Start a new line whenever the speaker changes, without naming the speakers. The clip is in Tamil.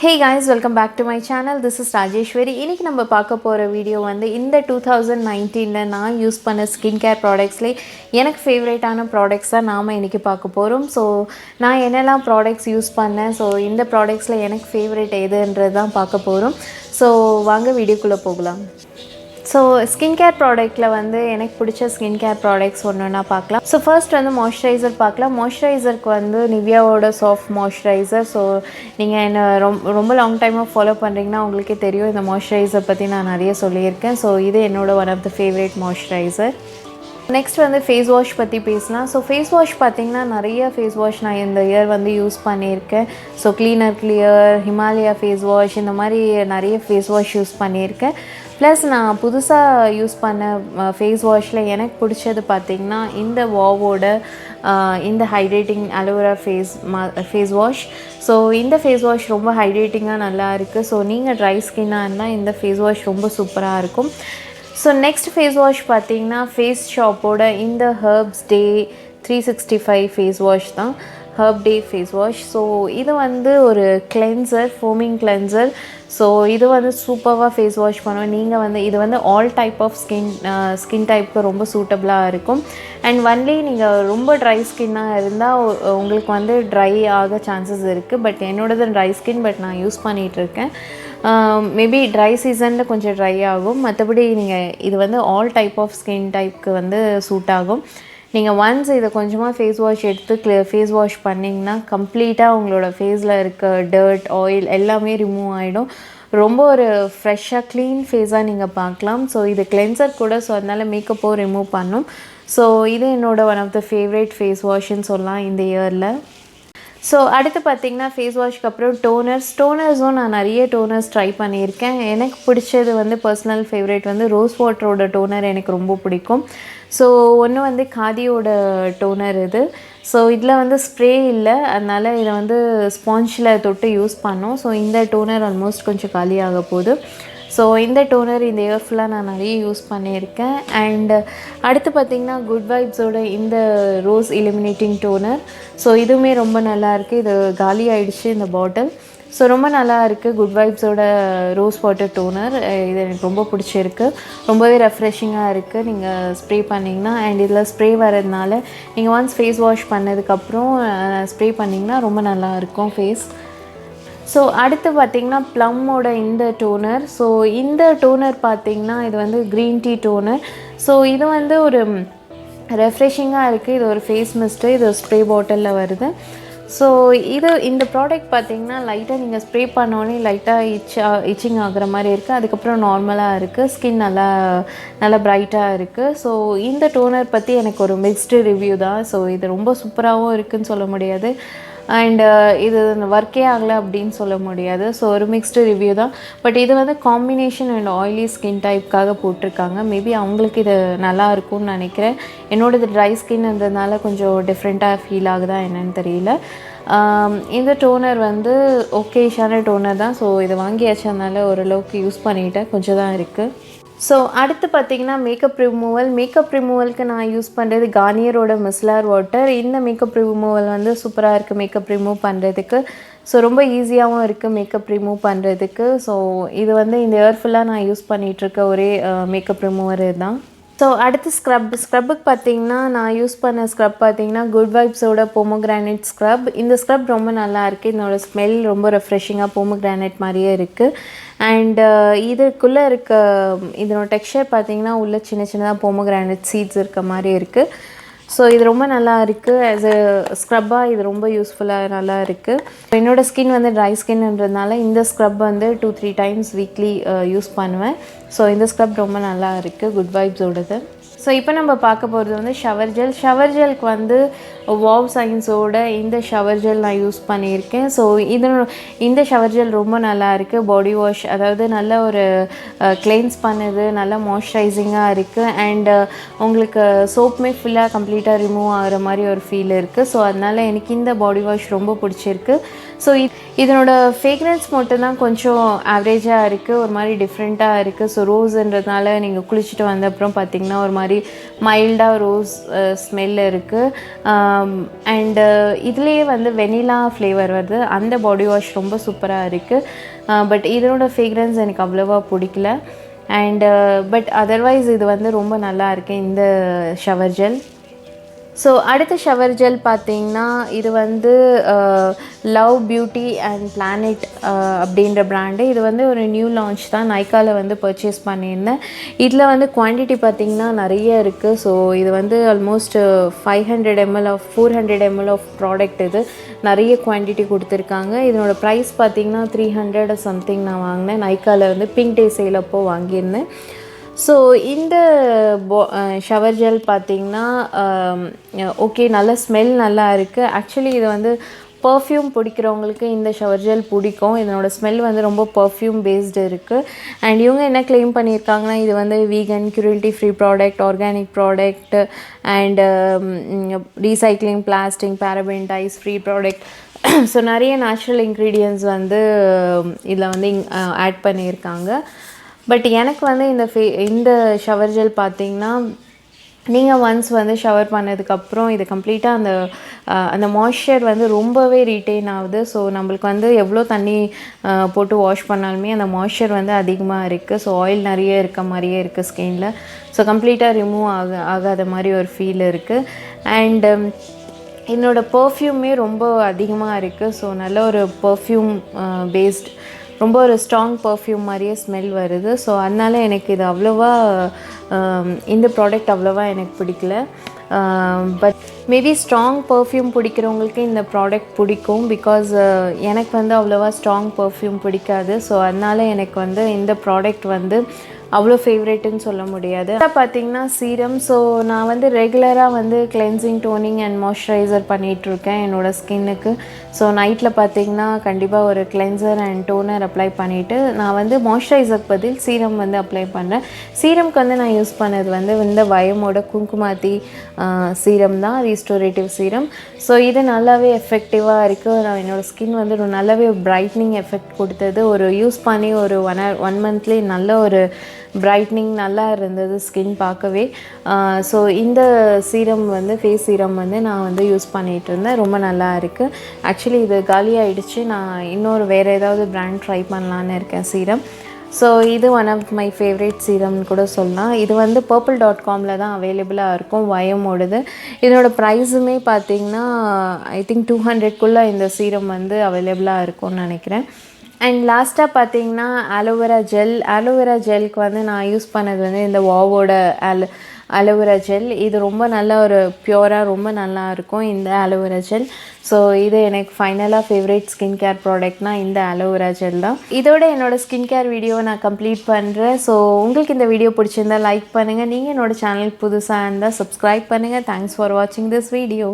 Hey guys, welcome back to my channel. This is Rajeshwari. இன்னைக்கு நம்ம பார்க்க போற வீடியோ வந்து இந்த 2019ல நான் யூஸ் பண்ண ஸ்கின் கேர் ப்ராடக்ட்ஸ்ல எனக்கு ஃபேவரட்டான ப்ராடக்ட்ஸ் தான் நாம இன்னைக்கு பார்க்க போறோம். ஸோ நான் என்னெல்லாம் ப்ராடக்ட்ஸ் யூஸ் பண்ணேன், ஸோ இந்த ப்ராடக்ட்ஸ்ல எனக்கு ஃபேவரட் எதுன்றது தான் பார்க்க போறோம். ஸோ வாங்க வீடியோக்குள்ள போகலாம். ஸோ ஸ்கின் கேர் ப்ராடக்ட்டில் வந்து எனக்கு பிடிச்ச ஸ்கின் கேர் ப்ராடக்ட்ஸ் ஒன்றுனா பார்க்கலாம். ஸோ ஃபர்ஸ்ட் வந்து மாய்ஸ்சரைசர் பார்க்கலாம். மாய்ஸ்சரைசருக்கு வந்து நிவியாவோட சாஃப்ட் மாய்ஸ்சரைசர். ஸோ நீங்கள் என்ன ரொம்ப லாங் டைமாக ஃபாலோ பண்ணுறீங்கன்னா உங்களுக்கே தெரியும், இந்த மாய்ஸ்சரைசர் பற்றி நான் நிறைய சொல்லியிருக்கேன். ஸோ இது என்னோட one of the favourite moisturiser. Next வந்து ஃபேஸ் வாஷ் பற்றி பேசலாம். ஸோ ஃபேஸ் வாஷ் பார்த்திங்கன்னா நிறைய ஃபேஸ் வாஷ் நான் இந்த இயர் வந்து யூஸ் பண்ணியிருக்கேன். So clear, Himalaya face wash, இந்த மாதிரி நிறைய ஃபேஸ் வாஷ் யூஸ் பண்ணியிருக்கேன். ப்ளஸ் நான் புதுசாக யூஸ் பண்ண ஃபேஸ் வாஷில் எனக்கு பிடிச்சது பார்த்திங்கன்னா இந்த வாவோட இந்த ஹைட்ரேட்டிங் அலோவேரா ஃபேஸ் வாஷ். ஸோ இந்த ஃபேஸ் வாஷ் ரொம்ப ஹைட்ரேட்டிங்காக நல்லா இருக்குது. ஸோ நீங்கள் ட்ரை ஸ்கின்னாக இருந்தால் இந்த ஃபேஸ் வாஷ் ரொம்ப சூப்பராக இருக்கும். ஸோ நெக்ஸ்ட் ஃபேஸ் வாஷ் பார்த்திங்கன்னா ஃபேஸ் ஷாப்போட இந்த ஹெர்ப்ஸ் டே 365 ஃபேஸ் வாஷ் தான், ஹர்ப் டே ஃபேஸ் வாஷ். ஸோ இது வந்து ஒரு கிளென்சர், ஃபோமிங் கிளென்சர். ஸோ இது வந்து சூப்பராக ஃபேஸ் வாஷ் பண்ணுவேன். நீங்கள் வந்து இது வந்து ஆல் டைப் ஆஃப் ஸ்கின் டைப்புக்கு ரொம்ப சூட்டபுளாக இருக்கும். அண்ட் ஒன்லி நீங்கள் ரொம்ப ட்ரை ஸ்கின்னாக இருந்தால் உங்களுக்கு வந்து ட்ரை ஆக சான்சஸ் இருக்குது. பட் என்னோடது ட்ரை ஸ்கின், பட் நான் யூஸ் பண்ணிகிட்ருக்கேன். மேபி ட்ரை சீசனில் கொஞ்சம் ட்ரை ஆகும். மற்றபடி நீங்கள் இது வந்து ஆல் டைப் ஆஃப் ஸ்கின் டைப்புக்கு வந்து சூட் ஆகும். நீங்கள் ஒன்ஸ் இதை கொஞ்சமாக ஃபேஸ் வாஷ் எடுத்து ஃபேஸ் வாஷ் பண்ணிங்கன்னா கம்ப்ளீட்டாக உங்களோட ஃபேஸில் இருக்க டர்ட், ஆயில் எல்லாமே ரிமூவ் ஆகிடும். ரொம்ப ஒரு ஃப்ரெஷ்ஷாக க்ளீன் ஃபேஸாக நீங்கள் பார்க்கலாம். ஸோ இது கிளென்சர் கூட, ஸோ அதனால் மேக்கப்போ ரிமூவ் பண்ணும். ஸோ இது என்னோடய one of the favourite face வாஷ்ன்னு சொல்லலாம் இந்த இயரில். ஸோ அடுத்து பார்த்திங்கன்னா ஃபேஸ் வாஷ்க்கு அப்புறம் டோனர்ஸும் நான் நிறைய டோனர்ஸ் ட்ரை பண்ணியிருக்கேன். எனக்கு பிடிச்சது வந்து பர்சனல் ஃபேவரேட் வந்து ரோஸ் வாட்டரோட டோனர் எனக்கு ரொம்ப பிடிக்கும். ஸோ ஒன்று வந்து காதியோட டோனர் இது. ஸோ இதில் வந்து ஸ்ப்ரே இல்லை, அதனால் இதை வந்து ஸ்பாஞ்சில் தொட்டு யூஸ் பண்ணோம். ஸோ இந்த டோனர் ஆல்மோஸ்ட் கொஞ்சம் காலியாக போகுது. ஸோ இந்த டோனர் இந்த இயர் ஃபுல்லாக நான் நிறைய யூஸ் பண்ணியிருக்கேன். அண்ட் அடுத்து பார்த்திங்கன்னா குட் வைப்ஸோட இந்த ரோஸ் illuminating டோனர். ஸோ இதுவுமே ரொம்ப நல்லாயிருக்கு. இது காலி ஆகிடுச்சு இந்த பாட்டில். ஸோ ரொம்ப நல்லா இருக்குது குட் வைப்ஸோட ரோஸ் வாட்டர் டோனர். இது எனக்கு ரொம்ப பிடிச்சிருக்கு. ரொம்பவே ரெஃப்ரெஷிங்காக இருக்குது நீங்கள் ஸ்ப்ரே பண்ணிங்கன்னா. அண்ட் இதில் ஸ்ப்ரே வரதுனால நீங்கள் ஒன்ஸ் ஃபேஸ் வாஷ் பண்ணதுக்கப்புறம் ஸ்ப்ரே பண்ணிங்கன்னா ரொம்ப நல்லாயிருக்கும் ஃபேஸ். ஸோ அடுத்து பார்த்திங்கன்னா ப்ளம்மோட இந்த டோனர். ஸோ இந்த டோனர் பார்த்திங்கன்னா இது வந்து க்ரீன் டீ டோனர். ஸோ இது வந்து ஒரு ரெஃப்ரெஷிங்காக இருக்குது. இது ஒரு ஃபேஸ் மிஸ்ட்டு, இது ஸ்ப்ரே பாட்டிலில் வருது. ஸோ இந்த ப்ராடக்ட் பார்த்திங்கன்னா லைட்டாக நீங்கள் ஸ்ப்ரே பண்ணோன்னே லைட்டாக இச்சிங் ஆகிற மாதிரி இருக்குது. அதுக்கப்புறம் நார்மலாக இருக்குது. ஸ்கின் நல்லா ப்ரைட்டாக இருக்குது. ஸோ இந்த டோனர் பற்றி எனக்கு ஒரு மிக்ஸ்டு ரிவ்யூ தான். ஸோ இது ரொம்ப சூப்பராகவும் இருக்குதுன்னு சொல்ல முடியாது, அண்டு இது ஒர்க்கே ஆகலை அப்படின்னு சொல்ல முடியாது. ஸோ ஒரு மிக்ஸ்டு ரிவ்யூ தான். பட் இது வந்து காம்பினேஷன் அண்ட் ஆயிலி ஸ்கின் டைப்புக்காக போட்டிருக்காங்க. மேபி அவங்களுக்கு இது நல்லா இருக்கும்னு நினைக்கிறேன். என்னோடது ட்ரை ஸ்கின்ன்றதுனால கொஞ்சம் டிஃப்ரெண்ட்டாக ஃபீல் ஆகுதா என்னன்னு தெரியல. இந்த டோனர் வந்து ஓகேஷான டோனர் தான். ஸோ இதை வாங்கியாச்சதுனால ஓரளவுக்கு யூஸ் பண்ணிவிட்டேன், கொஞ்சம் தான் இருக்குது. ஸோ அடுத்து பார்த்திங்கன்னா மேக்கப் ரிமூவலுக்கு நான் யூஸ் பண்ணுறது கார்னியரோட மிஸ்லார் வாட்டர். இந்த மேக்கப் ரிமூவல் வந்து சூப்பராக இருக்குது மேக்கப் ரிமூவ் பண்ணுறதுக்கு. ஸோ ரொம்ப ஈஸியாகவும் இருக்குது மேக்கப் ரிமூவ் பண்ணுறதுக்கு. ஸோ இது வந்து இந்த இயர் ஃபுல்லாக நான் யூஸ் பண்ணிகிட்ருக்க ஒரே மேக்கப் ரிமூவர் தான். ஸோ அடுத்து ஸ்க்ரப்புக்கு பார்த்திங்கன்னா நான் யூஸ் பண்ண ஸ்க்ரப் பார்த்திங்கன்னா குட் வைப்ஸோட பொமோகிரானேட் ஸ்க்ரப். இந்த ஸ்க்ரப் ரொம்ப நல்லா இருக்குது. இதனோட ஸ்மெல் ரொம்ப ரெஃப்ரெஷிங்காக பொமோகிரானேட் மாதிரியே இருக்குது. அண்ட் இதுக்குள்ளே இருக்க இதனோட டெக்ஸ்சர் பார்த்திங்கன்னா உள்ளே சின்னதாக பொமோகிரானேட் சீட்ஸ் இருக்க மாதிரி இருக்குது. ஸோ இது ரொம்ப நல்லா இருக்குது. ஆஸ் எ ஸ்க்ரப்பாக இது ரொம்ப யூஸ்ஃபுல்லாக நல்லா இருக்குது. என்னோடய ஸ்கின் வந்து ட்ரை ஸ்கின்ன்றதுனால இந்த ஸ்க்ரப் வந்து 2-3 டைம்ஸ் வீக்லி யூஸ் பண்ணுவேன். ஸோ இந்த ஸ்க்ரப் ரொம்ப நல்லா இருக்குது குட் வைப்ஸோடது. ஸோ இப்போ நம்ம பார்க்க போகிறது வந்து ஷவர் ஜெல்க்கு வந்து வாவ் சயின்ஸோட இந்த ஷவர் ஜெல் நான் யூஸ் பண்ணியிருக்கேன். ஸோ இந்த ஷவர் ஜெல் ரொம்ப நல்லா இருக்குது. பாடி வாஷ், அதாவது நல்ல ஒரு கிளென்ஸ் பண்ணுது, நல்லா மாய்ஸ்சரைசிங்காக இருக்குது. அண்டு உங்களுக்கு சோப்புமே ஃபுல்லாக கம்ப்ளீட்டாக ரிமூவ் ஆகிற மாதிரி ஒரு ஃபீல் இருக்குது. ஸோ அதனால் எனக்கு இந்த பாடி வாஷ் ரொம்ப பிடிச்சிருக்கு. ஸோ இதனோட ஃப்ரேக்ரன்ஸ் மட்டும் தான் கொஞ்சம் ஆவரேஜாக இருக்குது, ஒரு மாதிரி டிஃப்ரெண்ட்டாக இருக்குது. ஸோ ரோஸுன்றதுனால நீங்கள் குளிச்சுட்டு வந்த அப்புறம் பார்த்திங்கன்னா ஒரு மாதிரி மைல்டாக ரோஸ் ஸ்மெல் இருக்குது. அண்டு இதுலேயே வந்து வெனிலா ஃப்ளேவர் வருது. அந்த பாடி வாஷ் ரொம்ப சூப்பராக இருக்குது. பட் இதனோட ஃப்ரேக்ரன்ஸ் எனக்கு அவ்வளோவா பிடிக்கல. அண்டு பட் அதர்வைஸ் இது வந்து ரொம்ப நல்லா இருக்குது இந்த ஷவர் ஜெல். ஸோ அடுத்த ஷவர் ஜெல் பார்த்திங்கன்னா இது வந்து லவ் பியூட்டி அண்ட் பிளானெட் அப்படின்ற பிராண்டு. இது வந்து ஒரு நியூ லான்ச் தான், நைக்காவில் வந்து பர்ச்சேஸ் பண்ணியிருந்தேன். இதில் வந்து குவான்டிட்டி பார்த்திங்கன்னா நிறைய இருக்குது. ஸோ இது வந்து almost 500 ml of 400 ml of product. இது நிறைய குவான்டிட்டி கொடுத்துருக்காங்க. இதனோட ப்ரைஸ் பார்த்திங்கன்னா 300 சம்திங் நான் வாங்கினேன். நைக்காவில் வந்து பிங்க் டே சேல் அப்போ வாங்கியிருந்தேன். ஸோ இந்த ஷவர் ஜெல் பார்த்திங்கன்னா ஓகே, நல்ல ஸ்மெல் நல்லா இருக்குது. ஆக்சுவலி இது வந்து பர்ஃப்யூம் பிடிக்கிறவங்களுக்கு இந்த ஷவர் ஜெல் பிடிக்கும். இதனோட ஸ்மெல் வந்து ரொம்ப பர்ஃப்யூம் பேஸ்டு இருக்குது. அண்ட் இவங்க என்ன கிளைம் பண்ணியிருக்காங்கன்னா இது வந்து vegan, cruelty free product, organic product and recycling, plastic, paraben dyes free product. So நிறைய நேச்சுரல் இன்க்ரீடியன்ட்ஸ் வந்து இதில் வந்து ஆட் பண்ணியிருக்காங்க. பட் எனக்கு வந்து இந்த ஷவர் ஜெல் பார்த்திங்கன்னா நீங்கள் ஒன்ஸ் வந்து ஷவர் பண்ணதுக்கப்புறம் இது கம்ப்ளீட்டாக அந்த மாய்ஸ்சர் வந்து ரொம்பவே ரீட்டைன் ஆகுது. ஸோ நம்மளுக்கு வந்து எவ்வளோ தண்ணி போட்டு வாஷ் பண்ணாலுமே அந்த மாய்ஸ்சர் வந்து அதிகமாக இருக்குது. ஸோ ஆயில் நிறைய இருக்க மாதிரியே இருக்குது ஸ்கின்னில். ஸோ கம்ப்ளீட்டாக ரிமூவ் ஆகாத மாதிரி ஒரு ஃபீல் இருக்குது. அண்டு என்னோடய பர்ஃப்யூமே ரொம்ப அதிகமாக இருக்குது. ஸோ நல்ல ஒரு பர்ஃப்யூம் பேஸ்ட், ரொம்ப ஒரு ஸ்ட்ராங் பர்ஃப்யூம் மாதிரியே ஸ்மெல் வருது. ஸோ அதனால் எனக்கு இது அவ்வளோவா இந்த ப்ராடக்ட் அவ்வளோவா எனக்கு பிடிக்கல. பட் மேபி ஸ்ட்ராங் பர்ஃப்யூம் பிடிக்கிறவங்களுக்கு இந்த ப்ராடக்ட் பிடிக்கும். பிகாஸ் எனக்கு வந்து அவ்வளோவா ஸ்ட்ராங் பர்ஃப்யூம் பிடிக்காது. ஸோ அதனால் எனக்கு வந்து இந்த ப்ராடக்ட் வந்து அவ்வளோ ஃபேவரேட்டுன்னு சொல்ல முடியாது. பார்த்திங்கன்னா சீரம். ஸோ நான் வந்து ரெகுலராக வந்து கிளென்சிங், டோனிங் அண்ட் மாய்ஸ்சரைசர் பண்ணிகிட்ருக்கேன் என்னோடய ஸ்கின்னுக்கு. ஸோ நைட்டில் பார்த்திங்கன்னா கண்டிப்பாக ஒரு கிளென்சர் அண்ட் டோனர் அப்ளை பண்ணிவிட்டு நான் வந்து மாய்ஸ்சரைசருக்கு பதில் சீரம் வந்து அப்ளை பண்ணுறேன். சீரம்க்கு வந்து நான் யூஸ் பண்ணது வந்து இந்த வயமோட குங்குமாத்தி சீரம் தான், ரீஸ்டோரேட்டிவ் சீரம். ஸோ இது நல்லாவே எஃபெக்டிவாக இருக்குது. நான் என்னோடய ஸ்கின் வந்து ஒரு நல்லாவே பிரைட்னிங் எஃபெக்ட் கொடுத்தது. ஒரு யூஸ் பண்ணி ஒரு 1 மந்த்லேயே நல்ல ஒரு பிரைட்னிங் நல்லா இருந்தது ஸ்கின் பார்க்கவே. ஸோ இந்த சீரம் வந்து ஃபேஸ் சீரம் வந்து நான் வந்து யூஸ் பண்ணிகிட்டு இருந்தேன். ரொம்ப நல்லா இருக்குது. ஆக்சுவலி இது காலி ஆகிடுச்சு. நான் இன்னொரு வேறு ஏதாவது பிராண்ட் ட்ரை பண்ணலான்னு இருக்கேன் சீரம். ஸோ இது ஒன் ஆஃப் மை ஃபேவரேட் சீரம்னு கூட சொல்லலாம். இது வந்து purple.comல தான் அவைலபிளாக இருக்கும், வயமோடது. இதனோட ப்ரைஸுமே பார்த்திங்கன்னா ஐ திங்க் 200க்குள்ளே இந்த சீரம் வந்து அவைலபிளாக இருக்கும்னு நினைக்கிறேன். அண்ட் லாஸ்ட்டாக பார்த்திங்கன்னா ஆலோவேரா ஜெல்க்கு வந்து நான் யூஸ் பண்ணது வந்து இந்த வாவோட ஆலோவேரா ஜெல். இது ரொம்ப நல்ல ஒரு பியூராக ரொம்ப நல்லா இருக்கும் இந்த ஆலோவேரா ஜெல். ஸோ இது எனக்கு ஃபைனலாக ஃபேவரேட் ஸ்கின் கேர் ப்ராடக்ட்னால் இந்த ஆலோவேரா ஜெல் தான். இதோட என்னோடய ஸ்கின் கேர் வீடியோவை நான் கம்ப்ளீட் பண்ணுறேன். ஸோ உங்களுக்கு இந்த வீடியோ பிடிச்சிருந்தால் லைக் பண்ணுங்கள். நீங்கள் என்னோடய சேனலுக்கு புதுசாக இருந்தால் சப்ஸ்கிரைப் பண்ணுங்கள். தேங்க்ஸ் ஃபார் வாட்சிங் திஸ் வீடியோ.